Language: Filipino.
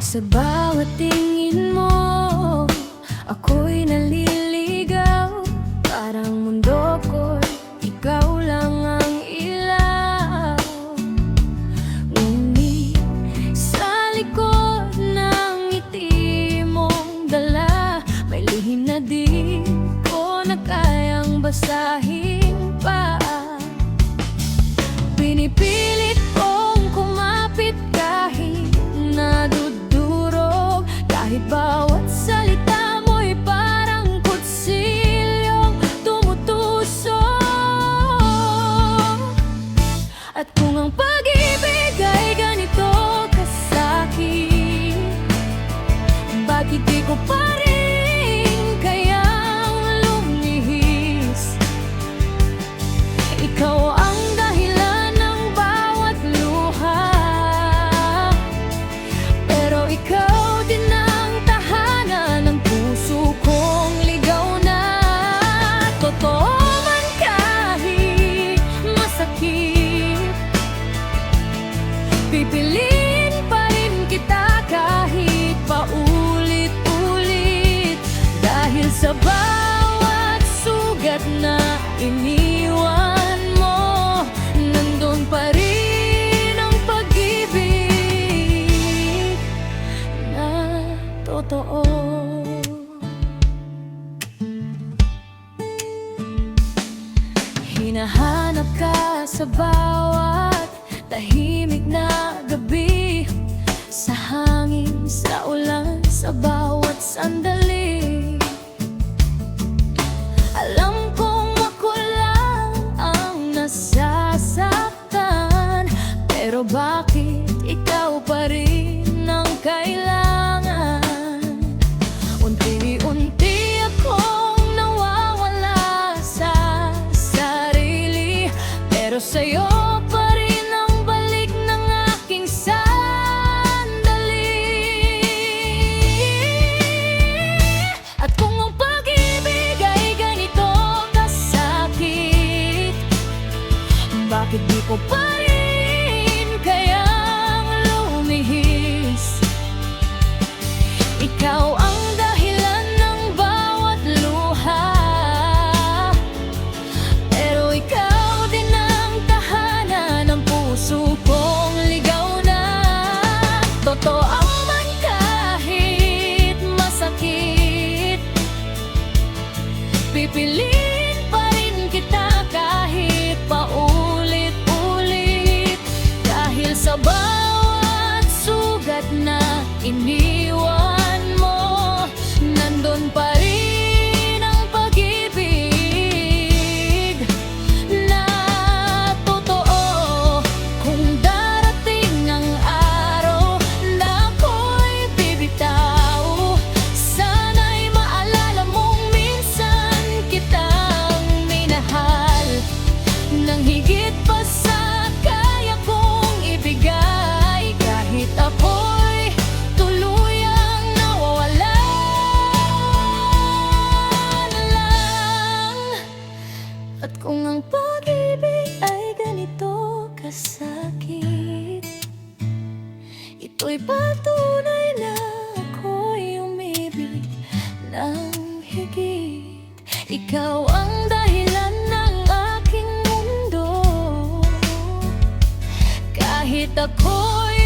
Sa bawat tingin mo, ako'y naliligaw. Parang mundo ko'y ikaw lang ang ilaw. Ngunit sa likod ng ngiti mong dala, may lihim na di ko na kayang basahin pa. Pinipilit kong kumapit kahit nadudurog, kahit bawat salita mo'y parang kutsilyong tumutusok. At kung ang pag-ibig ay ganito kasakit, bakit di ko pa rin kayang lumihis? Ikaw ang dahilan ng bawat luha, pero ikaw din ang tahanan ng puso kong ligaw na. Totoo man kahit masakit, pipiliin pa rin kita kahit paulit-ulit. Dahil sa bawat sugat na iniwan mo, nandun pa rin ang pag-ibig na totoo. Hinahanap ka sa bawat tahimik na gabi, sa hangin, sa ulan, sa bawat sandali. Alam kong ako lang ang nasasaktan, pero bakit ikaw pa rin ang kailangan? Unti-unti akong nawawala sa sarili, pero sa'yo pa rin ang balik ng aking sandali. At kung ang pag-ibig ay ganito kasakit, bakit di ko pa rin kayang lumihis? Ikaw ang dahilan ng bawat luha, pero ikaw din ang tahanan ng puso kong ligaw na. Totoo man kahit masakit, pipiliin pa rin kita kahit paulit-ulit. Dahil sa bawat sugat na iniwan mo, nandun pa rin ang pag-ibig na totoo. Kung darating ang araw na ako'y bibitaw, sana'y maalala mong minsan kitang minahal nang higit pa sa kaya kong ibigay. Kahit ako'y tuluyang nawawala na lang. At kung ang pag-ibig ay ganito kasakit, ito'y patunay na ako'y umibig ng higit. Ikaw ang dahilan ng aking mundo, kahit ako'y